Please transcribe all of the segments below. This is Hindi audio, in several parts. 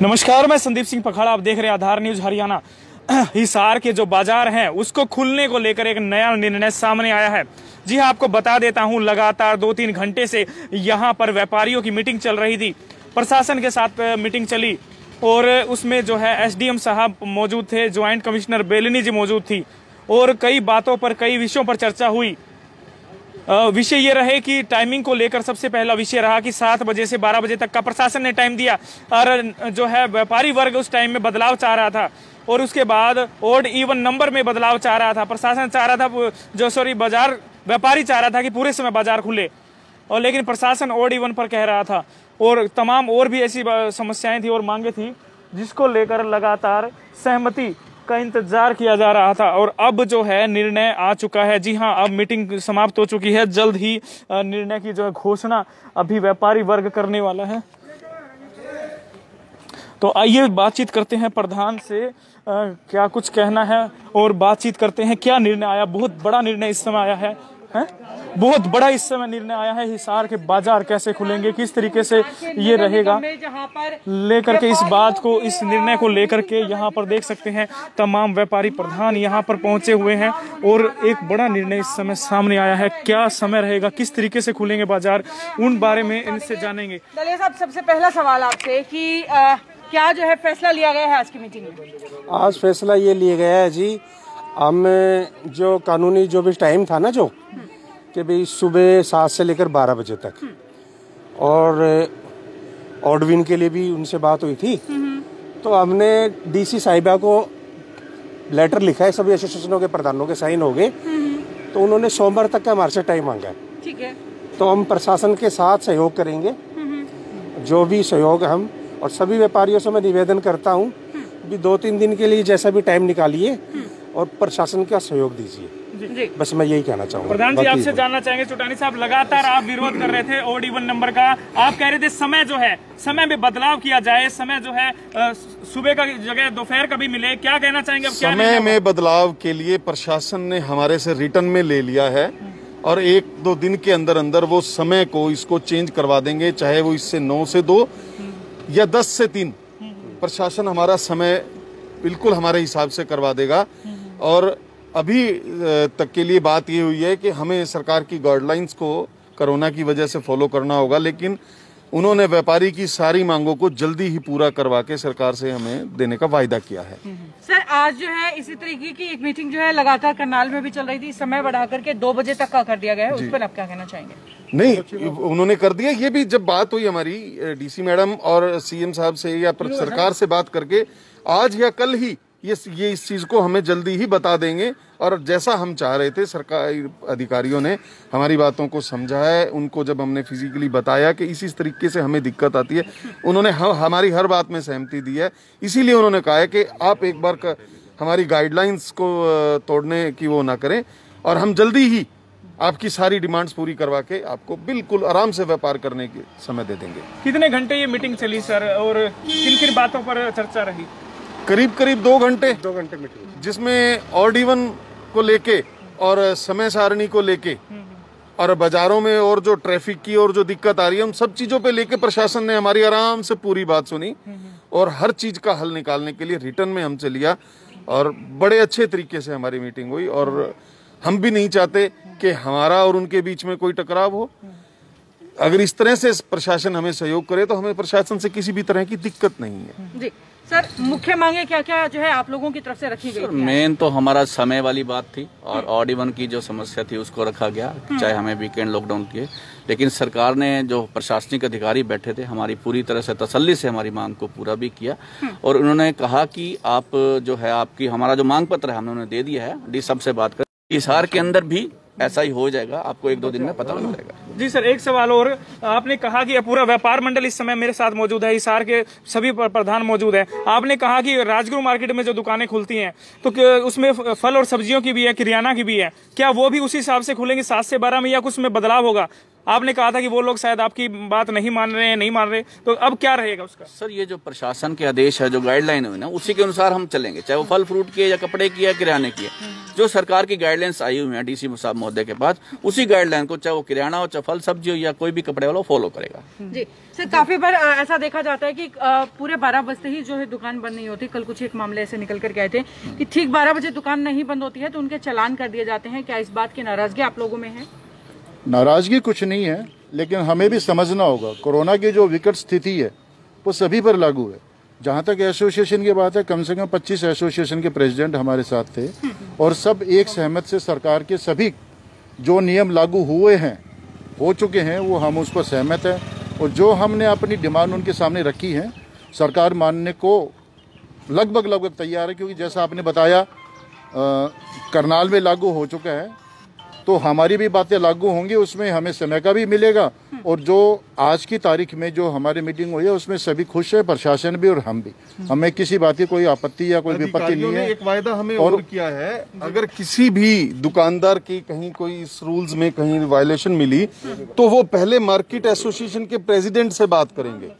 नमस्कार, मैं संदीप सिंह पखाड़ा, आप देख रहे हैं आधार न्यूज हरियाणा। हिसार के जो बाजार हैं उसको खुलने को लेकर एक नया निर्णय सामने आया है। जी हां, आपको बता देता हूं, लगातार 2-3 घंटे से यहां पर व्यापारियों की मीटिंग चल रही थी। प्रशासन के साथ मीटिंग चली और उसमें जो है एसडीएम साहब मौजूद थे, ज्वाइंट कमिश्नर बेलिनी जी मौजूद थी और कई बातों पर, कई विषयों पर चर्चा हुई। विषय ये रहे कि टाइमिंग को लेकर सबसे पहला विषय रहा कि 7 बजे से 12 बजे तक का प्रशासन ने टाइम दिया और जो है व्यापारी वर्ग उस टाइम में बदलाव चाह रहा था और उसके बाद ओड इवन नंबर में बदलाव चाह रहा था। प्रशासन चाह रहा था, बाजार व्यापारी चाह रहा था कि पूरे समय बाजार खुले, और लेकिन प्रशासन ओड इवन पर कह रहा था और तमाम और भी ऐसी समस्याएं थी और मांगे थी जिसको लेकर लगातार सहमति का इंतजार किया जा रहा था। और अब जो है निर्णय आ चुका है। जी हां, अब मीटिंग समाप्त हो चुकी है। जल्द ही निर्णय की जो है घोषणा अभी व्यापारी वर्ग करने वाला है। तो आइए बातचीत करते हैं प्रधान से, क्या कुछ कहना है और बातचीत करते हैं क्या निर्णय आया। बहुत बड़ा निर्णय इस समय आया है, बहुत बड़ा इस समय निर्णय आया है। हिसार के बाजार कैसे खुलेंगे, किस तरीके से ये रहेगा, लेकर के इस बात को, इस निर्णय को लेकर के यहाँ पर देख सकते हैं तमाम व्यापारी प्रधान यहाँ पर पहुंचे हुए हैं और एक बड़ा निर्णय इस समय सामने आया है। क्या समय रहेगा, किस तरीके से खुलेंगे बाजार, उन बारे में इनसे जानेंगे। दलिया साहब, सबसे पहला सवाल आपसे कि क्या जो है फैसला लिया गया है आज की मीटिंग में? आज फैसला ये लिया गया है जी, हम जो कानूनी जो भी टाइम था ना, जो कि भाई सुबह 7 से लेकर 12 बजे तक, और ऑडविन के लिए भी उनसे बात हुई थी, तो हमने डीसी साहिबा को लेटर लिखा है, सभी एसोसिएशनों के प्रधानों के साइन हो गए, तो उन्होंने सोमवार तक का हमारे से टाइम मांगा है। ठीक है, तो हम प्रशासन के साथ सहयोग करेंगे, जो भी सहयोग हम, और सभी व्यापारियों से मैं निवेदन करता हूँ कि 2-3 दिन के लिए जैसा भी टाइम निकालिए और प्रशासन का सहयोग दीजिए। बस मैं यही कहना चाहूँगा। प्रधान जी, आपसे जानना चाहेंगे, चुटानी साहब, लगातार आप विरोध कर रहे थे ओड इवन नंबर का। आप कह रहे थे समय जो है, समय में बदलाव किया जाए, समय जो है सुबह का जगह दोपहर का भी मिले। क्या कहना चाहेंगे? अब समय में बदलाव के लिए प्रशासन ने हमारे से रिटर्न में ले लिया है और 1-2 दिन के अंदर अंदर वो समय को इसको चेंज करवा देंगे, चाहे वो इससे 9 से 2 या 10 से 3। प्रशासन हमारा समय बिल्कुल हमारे हिसाब से करवा देगा। और अभी तक के लिए बात ये हुई है कि हमें सरकार की गाइडलाइंस को कोरोना की वजह से फॉलो करना होगा, लेकिन उन्होंने व्यापारी की सारी मांगों को जल्दी ही पूरा करवा के सरकार से हमें देने का वायदा किया है। सर, आज जो है इसी तरीके की एक मीटिंग जो है लगातार करनाल में भी चल रही थी, समय बढ़ा करके 2 बजे तक का कर दिया गया है, उस पर आप क्या कहना चाहेंगे? नहीं, उन्होंने कर दिया। ये भी जब बात हुई हमारी डीसी मैडम और सीएम साहब से या सरकार से बात करके, आज या कल ही ये इस चीज को हमें जल्दी ही बता देंगे। और जैसा हम चाह रहे थे, सरकारी अधिकारियों ने हमारी बातों को समझा है। उनको जब हमने फिजिकली बताया कि इसी तरीके से हमें दिक्कत आती है, उन्होंने हमारी हर बात में सहमति दी है। इसीलिए उन्होंने कहा है कि आप एक बार हमारी गाइडलाइंस को तोड़ने की वो ना करें और हम जल्दी ही आपकी सारी डिमांड्स पूरी करवा के आपको बिल्कुल आराम से व्यापार करने के समय दे देंगे। कितने घंटे ये मीटिंग चली सर, और किन किन बातों पर चर्चा रही? करीब 2 घंटे मीटिंग, जिसमें ऑड इवन को लेके और समय सारणी को लेके और बाजारों में और जो ट्रैफिक की और जो दिक्कत आ रही है, उन सब चीजों पे लेके प्रशासन ने हमारी आराम से पूरी बात सुनी और हर चीज का हल निकालने के लिए रिटर्न में हमसे लिया और बड़े अच्छे तरीके से हमारी मीटिंग हुई। और हम भी नहीं चाहते कि हमारा और उनके बीच में कोई टकराव हो। अगर इस तरह से प्रशासन हमें सहयोग करे तो हमें प्रशासन से किसी भी तरह की दिक्कत नहीं है। जी सर, मुख्य मांगे क्या क्या जो है आप लोगों की तरफ से रखी गई? मेन तो हमारा समय वाली बात थी और ऑड इवन की जो समस्या थी उसको रखा गया, चाहे हमें वीकेंड लॉकडाउन किए। लेकिन सरकार ने, जो प्रशासनिक अधिकारी बैठे थे, हमारी पूरी तरह से तसल्ली से हमारी मांग को पूरा भी किया और उन्होंने कहा कि आप जो है, आपकी हमारा जो मांग पत्र है हमने दे दिया है, डी सबसे बात कर, हिसार के अंदर भी ऐसा ही हो जाएगा, आपको 1-2 दिन में पता लग जाएगा। जी सर, एक सवाल और, आपने कहा कि पूरा व्यापार मंडल इस समय मेरे साथ मौजूद है, हिसार के सभी प्रधान मौजूद है। आपने कहा कि राजगुरु मार्केट में जो दुकानें खुलती हैं तो उसमें फल और सब्जियों की भी है, किराना की भी है, क्या वो भी उसी हिसाब से खुलेंगे 7 से 12 में, या कुछ में बदलाव होगा? आपने कहा था कि वो लोग शायद आपकी बात नहीं मान रहे, तो अब क्या रहेगा उसका? सर, ये जो प्रशासन के आदेश है, जो गाइडलाइन है ना, उसी के अनुसार हम चलेंगे, चाहे वो फल फ्रूट की है या कपड़े की है, किराने की है। जो सरकार की गाइडलाइंस आई हुई है डीसी साहब महोदय के पास, उसी गाइडलाइन को चाहे वो किराना हो, चाहे फल सब्जी हो या कोई भी कपड़े वाला फॉलो करेगा। जी सर, काफी बार ऐसा देखा जाता है कि पूरे 12 बजते ही जो है दुकान बंद नहीं होती। कल कुछ एक मामले ऐसे निकल कर गए थे कि ठीक 12 बजे दुकान नहीं बंद होती है तो उनके चालान कर दिए जाते हैं। क्या इस बात की नाराजगी आप लोगों में है? नाराजगी कुछ नहीं है, लेकिन हमें भी समझना होगा कोरोना की जो विकट स्थिति है वो सभी पर लागू है। जहाँ तक एसोसिएशन की बात है, कम से कम 25 एसोसिएशन के प्रेसिडेंट हमारे साथ थे और सब एक सहमत से सरकार के सभी जो नियम लागू हुए हैं, हो चुके हैं, वो हम उस पर सहमत हैं। और जो हमने अपनी डिमांड उनके सामने रखी है, सरकार मानने को लगभग तैयार है। क्योंकि जैसा आपने बताया करनाल में लागू हो चुका है, तो हमारी भी बातें लागू होंगी, उसमें हमें समय का भी मिलेगा। और जो आज की तारीख में जो हमारी मीटिंग हुई है उसमें सभी खुश है, प्रशासन भी और हम भी। हमें किसी बात की कोई आपत्ति या कोई विपत्ति नहीं है। एक वायदा हमें और किया है, अगर किसी भी दुकानदार की कहीं कोई इस रूल्स में कहीं वायलेशन मिली तो वो पहले मार्केट एसोसिएशन के प्रेसिडेंट से बात करेंगे,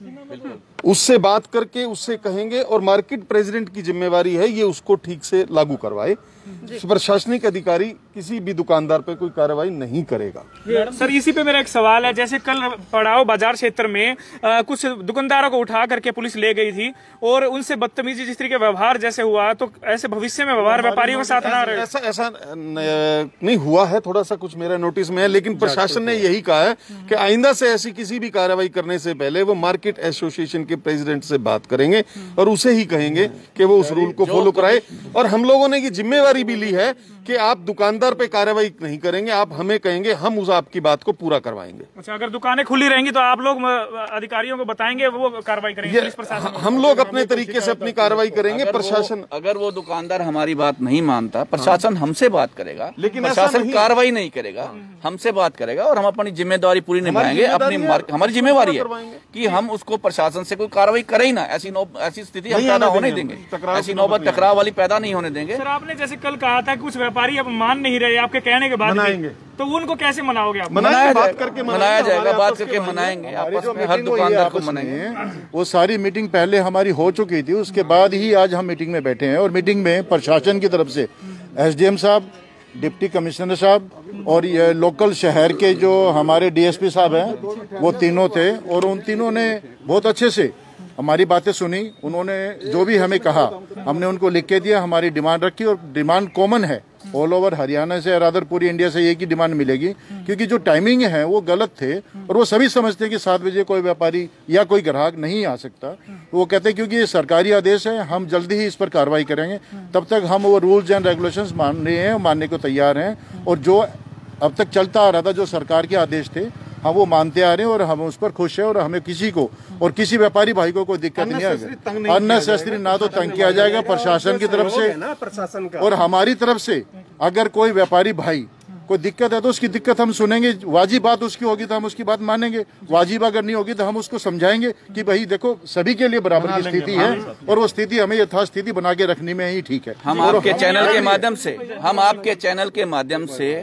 उससे बात करके उससे कहेंगे और मार्केट प्रेसिडेंट की जिम्मेवारी है ये उसको ठीक से लागू करवाए। प्रशासनिक अधिकारी किसी भी दुकानदार पे कोई कार्रवाई नहीं करेगा। सर इसी पे मेरा एक सवाल है, जैसे कल पड़ाव बाजार क्षेत्र में कुछ दुकानदारों को उठा करके पुलिस ले गई थी और उनसे बदतमीजी जिस तरीके व्यवहार जैसे हुआ, तो ऐसे भविष्य में व्यवहार व्यापारियों के साथ ना रहे। ऐसा नहीं हुआ है, थोड़ा सा कुछ मेरा नोटिस में है, लेकिन प्रशासन ने यही कहा है कि आइंदा से ऐसी किसी भी कार्रवाई करने से पहले वो मार्केट एसोसिएशन के प्रेसिडेंट से बात करेंगे और उसे ही कहेंगे कि वो उस रूल को फॉलो कराए। और हम लोगों ने ये जिम्मेवारी भी ली है कि आप दुकानदार पे कार्रवाई नहीं करेंगे, आप हमें कहेंगे, हम उस आपकी बात को पूरा करवाएंगे। अच्छा, अगर दुकानें खुली रहेंगी तो आप लोग अधिकारियों को बताएंगे, वो कार्रवाई करेंगे? पुलिस प्रशासन हम लोग अपने तरीके से अपनी कार्रवाई करेंगे। प्रशासन अगर वो दुकानदार हमारी बात नहीं मानता, प्रशासन हमसे बात करेगा, लेकिन प्रशासन कार्रवाई नहीं करेगा, हमसे बात करेगा और हम अपनी जिम्मेदारी पूरी निभाएंगे। हमारी जिम्मेवारी है कि हम उसको प्रशासन से कोई कार्रवाई करें ही ना। ऐसी स्थिति हम पैदा होने देंगे, ऐसी नौबत टकराव वाली पैदा नहीं होने देंगे। सर आपने जैसे कल कहा था कुछ व्यापारी अब मान नहीं रहे आपके कहने के बाद, तो उनको कैसे मनाओगे आप? मनाया जाएगा, बात करके मनाएंगे, आपस में हर दुकानदार को मनाएंगे। वो सारी मीटिंग पहले हमारी हो चुकी थी, उसके बाद ही आज हम मीटिंग में बैठे हैं। और मीटिंग में प्रशासन की तरफ से एसडीएम साहब, डिप्टी कमिश्नर साहब और ये लोकल शहर के जो हमारे डीएसपी साहब हैं, वो तीनों थे और उन तीनों ने बहुत अच्छे से हमारी बातें सुनी। उन्होंने जो भी हमें कहा हमने उनको लिख के दिया, हमारी डिमांड रखी और डिमांड कॉमन है ऑल ओवर हरियाणा से, रादर पूरी इंडिया से एक ही डिमांड मिलेगी। क्योंकि जो टाइमिंग है वो गलत थे और वो सभी समझते हैं कि 7 बजे कोई व्यापारी या कोई ग्राहक नहीं आ सकता। वो कहते हैं क्योंकि ये सरकारी आदेश है, हम जल्दी ही इस पर कार्रवाई करेंगे। तब तक हम वो रूल्स एंड रेगुलेशंस मान रहे हैं, मानने को तैयार हैं। और जो अब तक चलता आ रहा था, जो सरकार के आदेश थे, हम वो मानते आ रहे हैं और हम उस पर खुश है। और हमें किसी को और किसी व्यापारी भाई को कोई दिक्कत नहीं आएगी। अननेसेसरी ना तो तंग किया जाएगा प्रशासन की तरफ से, और हमारी तरफ से अगर कोई व्यापारी भाई कोई दिक्कत है तो उसकी दिक्कत हम सुनेंगे। वाजिब बात उसकी होगी तो हम उसकी बात मानेंगे, वाजिब अगर नहीं होगी तो हम उसको समझाएंगे कि भाई देखो सभी के लिए बराबर की स्थिति है और वो स्थिति हमें यथास्थिति बना के रखने में ही ठीक है। हम आपके चैनल के माध्यम से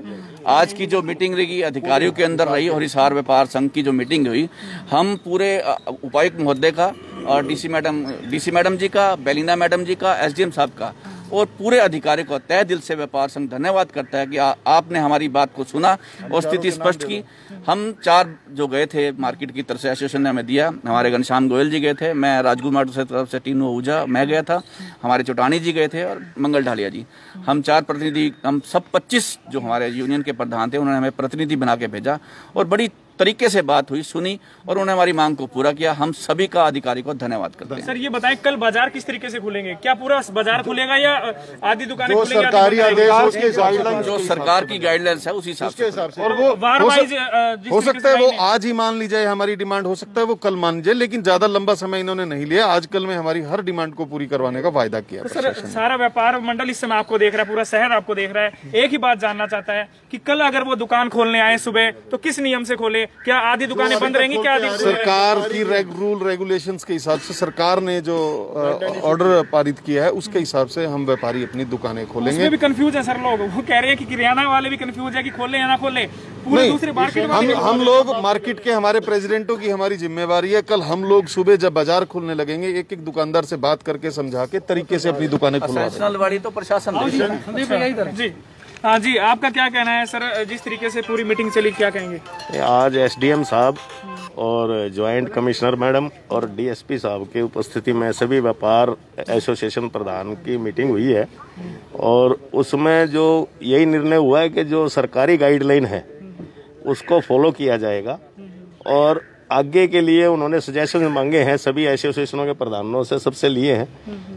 आज की जो मीटिंग रही अधिकारियों के अंदर रही और हिसार व्यापार संघ की जो मीटिंग हुई, हम पूरे उपायुक्त महोदय का और डीसी मैडम जी का, बेलिना मैडम जी का, एसडीएम साहब का और पूरे अधिकारियों को तहे दिल से व्यापार संघ धन्यवाद करता है कि आपने हमारी बात को सुना और स्थिति स्पष्ट की। हम 4 जो गए थे मार्केट की तरफ से एसोसिएशन ने हमें दिया, हमारे घनश्याम गोयल जी गए थे, मैं राजकुमार से तरफ से टीनू आहूजा मैं गया था, हमारे चौटानी जी गए थे और मंगल ढालिया जी। हम 4 प्रतिनिधि, हम सब 25 जो हमारे यूनियन के प्रधान थे उन्होंने हमें प्रतिनिधि बना के भेजा और बड़ी तरीके से बात हुई, सुनी और उन्होंने हमारी मांग को पूरा किया। हम सभी का अधिकारी को धन्यवाद करते हैं। सर ये बताएं कल बाजार किस तरीके से खुलेंगे? क्या पूरा बाजार खुलेगा या आधी दुकानें जो खुलेंगी? सरकारी आदेश उसके हिसाब से, जो सरकार की गाइडलाइंस है उसी हिसाब से। और वो वार वाइज हो सकता है वो आज ही मान ली जाए, हमारी डिमांड हो सकता है वो कल मान लीजिए, लेकिन ज्यादा लंबा समय इन्होंने नहीं लिया। आज कल में हमारी हर डिमांड को पूरी करवाने का वायदा किया। तो सर सारा व्यापार मंडल इस समय आपको देख रहा है, पूरा शहर आपको देख रहा है, एक ही बात जानना चाहता है कि कल अगर वो दुकान खोलने आए सुबह तो किस नियम से खोले, क्या आधी दुकानें बंद रहेंगी? क्या सरकार की रूल रेगुलेशंस के हिसाब से सरकार ने जो ऑर्डर पारित किया है उसके हिसाब से हम व्यापारी अपनी दुकानें खोलेंगे। उसमें भी कंफ्यूज है सर लोग, वो कह रहे हैं कि किराना वाले भी कंफ्यूज है कि खोले या ना खोले, पूरे दूसरे मार्केट हम लोग मार्केट के हमारे प्रेसिडेंटों की हमारी जिम्मेवारी है। कल हम लोग सुबह जब बाजार खुलने लगेंगे एक एक दुकानदार से बात करके समझा के तरीके से अपनी दुकानें खुलवा देंगे। तो प्रशासन जी। हाँ जी, आपका क्या कहना है सर? जिस तरीके से पूरी मीटिंग चली, क्या कहेंगे? आज एसडीएम साहब और ज्वाइंट कमिश्नर मैडम और डीएसपी साहब के उपस्थिति में सभी व्यापार एसोसिएशन प्रधान की मीटिंग हुई है और उसमें जो यही निर्णय हुआ है कि जो सरकारी गाइडलाइन है उसको फॉलो किया जाएगा और आगे के लिए उन्होंने सजेशन मांगे हैं सभी एसोसिएशनों के प्रधानों से, सबसे लिए हैं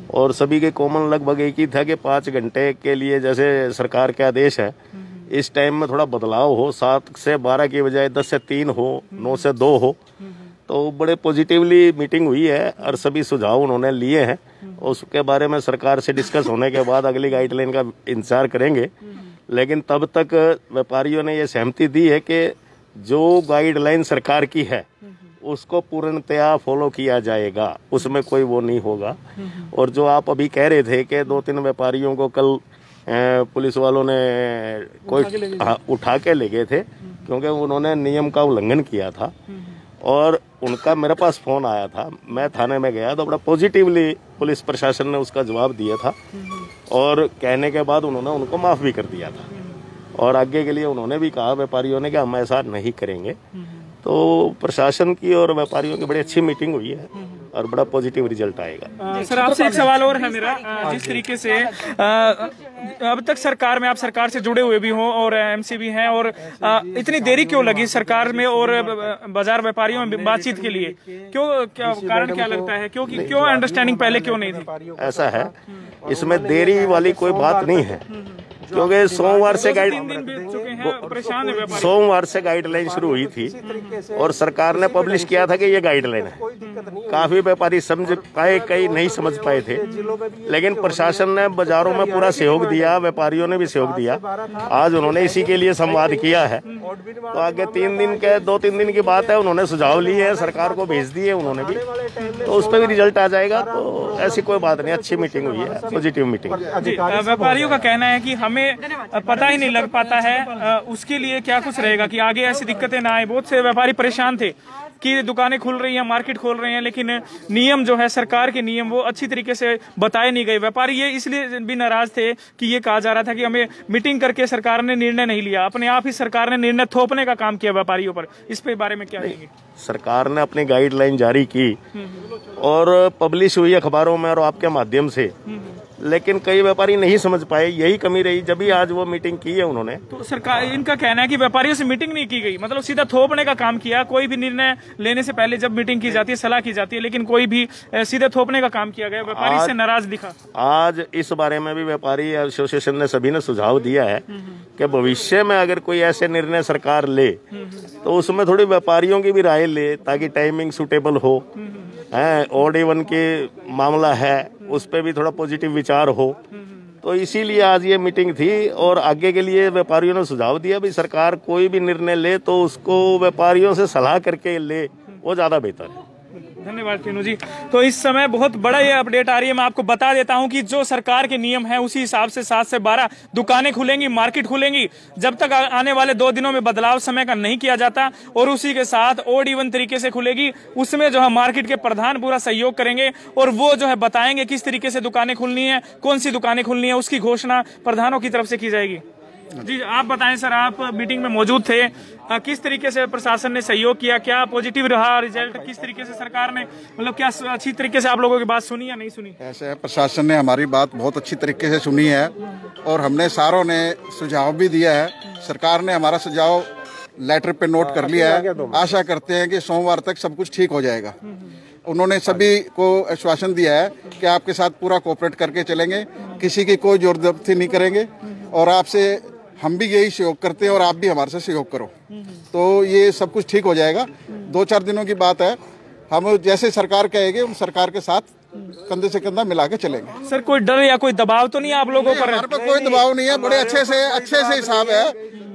और सभी के कॉमन लगभग एक ही था कि 5 घंटे के लिए जैसे सरकार के आदेश है इस टाइम में थोड़ा बदलाव हो, 7 से 12 की बजाय 10 से 3 हो, 9 से 2 हो। तो बड़े पॉजिटिवली मीटिंग हुई है और सभी सुझाव उन्होंने लिए हैं। उसके बारे में सरकार से डिस्कस होने के बाद अगली गाइडलाइन का इंतजार करेंगे, लेकिन तब तक व्यापारियों ने ये सहमति दी है कि जो गाइडलाइन सरकार की है उसको पूर्णतया फॉलो किया जाएगा, उसमें कोई वो नहीं होगा। और जो आप अभी कह रहे थे कि 2-3 व्यापारियों को कल पुलिस वालों ने उठा के ले गए थे क्योंकि उन्होंने नियम का उल्लंघन किया था और उनका मेरे पास फोन आया था, मैं थाने में गया तो बड़ा पॉजिटिवली पुलिस प्रशासन ने उसका जवाब दिया था और कहने के बाद उन्होंने उनको माफ भी कर दिया था और आगे के लिए उन्होंने भी कहा व्यापारियों ने कि हम ऐसा नहीं करेंगे। तो प्रशासन की और व्यापारियों की बड़ी अच्छी मीटिंग हुई है और बड़ा पॉजिटिव रिजल्ट आएगा। सर आपसे एक सवाल और है मेरा, जिस तरीके से अब तक सरकार में आप सरकार से जुड़े हुए भी हो और एमसी भी हैं और इतनी देरी क्यों लगी सरकार में और बाजार व्यापारियों में बातचीत के लिए? क्यों, क्या कारण क्या लगता है? क्यों अंडरस्टैंडिंग पहले क्यों नहीं थी? ऐसा है, इसमें देरी वाली कोई बात नहीं है क्योंकि सोमवार से गाइडलाइन शुरू हुई थी और सरकार ने पब्लिश किया था कि ये गाइडलाइन है। काफी व्यापारी समझ पाए, कई नहीं समझ पाए थे, लेकिन प्रशासन ने बाजारों में पूरा सहयोग दिया, व्यापारियों ने भी सहयोग दिया। आज उन्होंने इसी के लिए संवाद किया है। तो आगे 2-3 दिन की बात है, उन्होंने सुझाव लिए हैं, सरकार को भेज दिए उन्होंने भी, तो उस पर भी रिजल्ट आ जाएगा। तो ऐसी कोई बात नहीं, अच्छी मीटिंग हुई है, पॉजिटिव मीटिंग। व्यापारियों का कहना है कि हमें पता ही नहीं लग पाता है, उसके लिए क्या कुछ रहेगा कि आगे ऐसी दिक्कतें ना आए। बहुत से व्यापारी परेशान थे कि दुकानें खुल रही हैं, मार्केट खोल रहे हैं, लेकिन नियम जो है सरकार के नियम वो अच्छी तरीके से बताए नहीं गए। व्यापारी ये इसलिए भी नाराज थे कि ये कहा जा रहा था कि हमें मीटिंग करके सरकार ने निर्णय नहीं लिया, अपने आप ही सरकार ने निर्णय थोपने का काम किया व्यापारियों पर। इस पे बारे में क्या कहेंगे? सरकार ने अपनी गाइडलाइन जारी की और पब्लिश हुई अखबारों में और आपके माध्यम से, लेकिन कई व्यापारी नहीं समझ पाए, यही कमी रही। जब भी आज वो मीटिंग की है उन्होंने, तो सरकार इनका कहना है कि व्यापारियों से मीटिंग नहीं की गई, मतलब सीधा थोपने का काम किया। कोई भी निर्णय लेने से पहले जब मीटिंग की जाती है, सलाह की जाती है, लेकिन कोई भी सीधे थोपने का काम किया गया। व्यापारी से नाराज दिखा। आज इस बारे में भी व्यापारी एसोसिएशन ने सभी ने सुझाव दिया है कि भविष्य में अगर कोई ऐसे निर्णय सरकार ले तो उसमें थोड़ी व्यापारियों की भी राय ले ताकि टाइमिंग सुटेबल हो। ऑड इवन के मामला है, उस पर भी थोड़ा पॉजिटिव विचार हो। तो इसीलिए आज ये मीटिंग थी और आगे के लिए व्यापारियों ने सुझाव दिया भी सरकार कोई भी निर्णय ले तो उसको व्यापारियों से सलाह करके ले, वो ज्यादा बेहतर है। धन्यवाद टीनू जी। तो इस समय बहुत बड़ा ये अपडेट आ रही है। मैं आपको बता देता हूं कि जो सरकार के नियम है उसी हिसाब से 7 से 12 दुकानें खुलेंगी, मार्केट खुलेंगी। जब तक आने वाले 2 दिनों में बदलाव समय का नहीं किया जाता और उसी के साथ ऑड इवन तरीके से खुलेगी, उसमें जो है मार्केट के प्रधान पूरा सहयोग करेंगे और वो जो है बताएंगे किस तरीके से दुकानें खुलनी है, कौन सी दुकानें खुलनी है, उसकी घोषणा प्रधानों की तरफ से की जाएगी। जी आप बताएं सर, आप मीटिंग में मौजूद थे, किस तरीके से प्रशासन ने सहयोग किया, क्या पॉजिटिव रहा रिजल्ट, किस तरीके से सरकार ने मतलब क्या अच्छी तरीके से आप लोगों की बात सुनी या नहीं सुनी? ऐसे है, प्रशासन ने हमारी बात बहुत अच्छी तरीके से सुनी है और हमने सारों ने सुझाव भी दिया है। सरकार ने हमारा सुझाव लेटर पे नोट कर लिया है। आशा करते हैं कि सोमवार तक सब कुछ ठीक हो जाएगा। उन्होंने सभी को आश्वासन दिया है कि आपके साथ पूरा कोऑपरेट करके चलेंगे, किसी की कोई जबरदस्ती नहीं करेंगे और आपसे हम भी यही सहयोग करते हैं और आप भी हमारे से सहयोग करो, तो ये सब कुछ ठीक हो जाएगा। 2-4 दिनों की बात है, हम जैसे सरकार कहेगी हम सरकार के साथ कंधे से कंधा मिला के चलेंगे। सर कोई डर या कोई दबाव तो नहीं आप लोगों पर? हमारे पर कोई दबाव नहीं है, बड़े अच्छे से हिसाब है।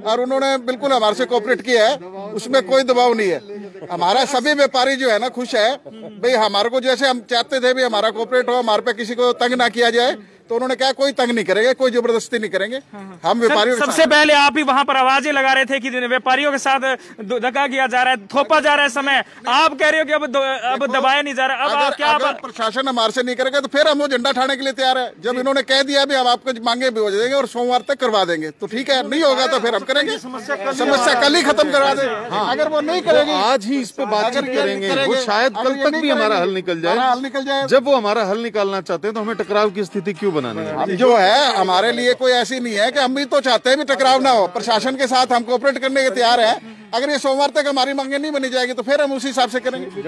और उन्होंने बिल्कुल हमारे से कोऑपरेट किया है, उसमें कोई दबाव नहीं है। हमारा सभी व्यापारी जो है ना खुश है भाई, हमारे को जैसे हम चाहते थे भी हमारा कोऑपरेट हो, हमारे पे किसी को तंग ना किया जाए, तो उन्होंने कहा कोई तंग नहीं करेंगे, कोई जबरदस्ती नहीं करेंगे। हम व्यापारियों सबसे पहले आप ही वहां पर आवाजें लगा रहे थे कि व्यापारियों के साथ धक्का किया जा रहा है, थोपा जा रहा है समय, आप कह रहे हो कि अब दबाया नहीं जा रहा। अब अगर, क्या अगर प्रशासन हमारे से नहीं करेगा तो फिर हम वो झंडा उठाने के लिए तैयार है। जब इन्होंने कह दिया भी हम आपको मांगे भी हो जाएंगे और सोमवार तक करवा देंगे, तो ठीक है, नहीं होगा तो फिर हम करेंगे, समस्या कल ही खत्म करवा देंगे। अगर वो नहीं करेगी, आज ही इस पे बातचीत करेंगे, वो शायद कल तक भी हमारा हल निकल जाए। जब वो हमारा हल निकालना चाहते हैं तो हमें टकराव की स्थिति क्यों बनानी है? जो है हमारे लिए कोई ऐसी नहीं है कि हम भी तो चाहते हैं भी टकराव ना हो, प्रशासन के साथ हम कोऑपरेट करने के तैयार हैं। अगर ये सोमवार तक हमारी मांगे नहीं बनी जाएगी तो फिर हम उसी हिसाब से करेंगे।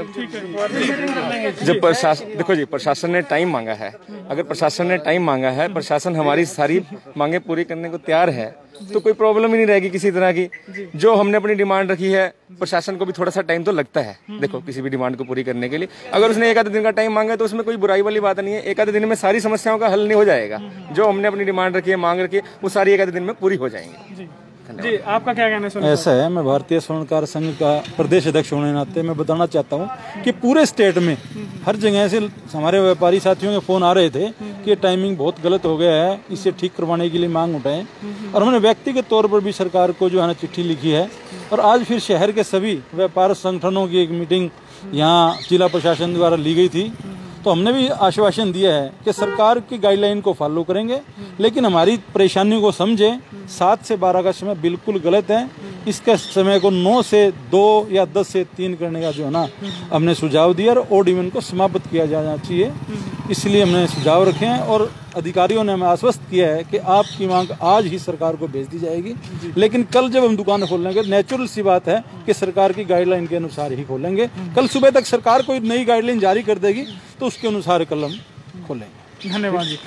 जब प्रशासन, देखो जी, प्रशासन ने टाइम मांगा है, अगर प्रशासन ने टाइम मांगा है, प्रशासन हमारी सारी मांगे पूरी करने को तैयार है, तो कोई प्रॉब्लम ही नहीं रहेगी किसी तरह की। जो हमने अपनी डिमांड रखी है, प्रशासन को भी थोड़ा सा टाइम तो लगता है, देखो किसी भी डिमांड को पूरी करने के लिए। अगर उसने एक आधे दिन का टाइम मांगा तो उसमें कोई बुराई वाली बात नहीं है। एक आधे दिन में सारी समस्याओं का हल नहीं हो जाएगा। जो हमने अपनी डिमांड रखी है, मांग रखी है, वो सारी एक आधे दिन में पूरी हो जाएंगी। जी, आपका क्या कहना है? ऐसा है, मैं भारतीय स्वर्णकार संघ का प्रदेश अध्यक्ष होने के नाते मैं बताना चाहता हूँ कि पूरे स्टेट में हर जगह से हमारे व्यापारी साथियों के फोन आ रहे थे कि टाइमिंग बहुत गलत हो गया है, इसे ठीक करवाने के लिए मांग उठाएं। और हमने व्यक्तिगत तौर पर भी सरकार को जो है ना चिट्ठी लिखी है, और आज फिर शहर के सभी व्यापार संगठनों की एक मीटिंग यहाँ जिला प्रशासन द्वारा ली गई थी। तो हमने भी आश्वासन दिया है कि सरकार की गाइडलाइन को फॉलो करेंगे, लेकिन हमारी परेशानियों को समझें। 7 से 12 का समय बिल्कुल गलत है, इसके समय को 9 से 2 या 10 से 3 करने का जो है ना हमने सुझाव दिया, और ओड इवन को समाप्त किया जाना चाहिए, इसलिए हमने सुझाव रखे हैं। और अधिकारियों ने हमें आश्वस्त किया है कि आपकी मांग आज ही सरकार को भेज दी जाएगी, लेकिन कल जब हम दुकान खोलेंगे, नेचुरल सी बात है कि सरकार की गाइडलाइन के अनुसार ही खोलेंगे। कल सुबह तक सरकार कोई नई गाइडलाइन जारी कर देगी तो उसके अनुसार कल हम खोलेंगे। धन्यवाद जी।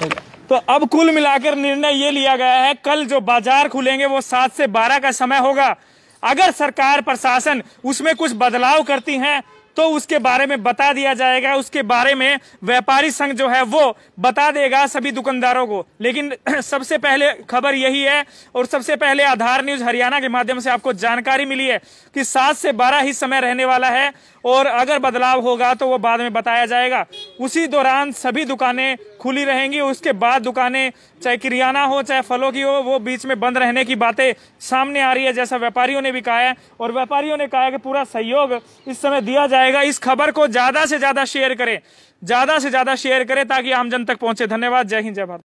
तो अब कुल मिलाकर निर्णय ये लिया गया है, कल जो बाजार खुलेंगे वो 7 से 12 का समय होगा। अगर सरकार प्रशासन उसमें कुछ बदलाव करती है तो उसके बारे में बता दिया जाएगा, उसके बारे में व्यापारी संघ जो है वो बता देगा सभी दुकानदारों को। लेकिन सबसे पहले खबर यही है, और सबसे पहले आधार न्यूज हरियाणा के माध्यम से आपको जानकारी मिली है कि 7 से 12 ही समय रहने वाला है, और अगर बदलाव होगा तो वो बाद में बताया जाएगा। उसी दौरान सभी दुकानें खुली रहेंगी, उसके बाद दुकानें चाहे किरियाना हो चाहे फलों की हो, वो बीच में बंद रहने की बातें सामने आ रही है, जैसा व्यापारियों ने भी कहा है। और व्यापारियों ने कहा है कि पूरा सहयोग इस समय दिया जाएगा। इस खबर को ज्यादा से ज्यादा शेयर करें, ज्यादा से ज्यादा शेयर करें ताकि आम जन तक पहुंचे। धन्यवाद। जय हिंद, जय भारत।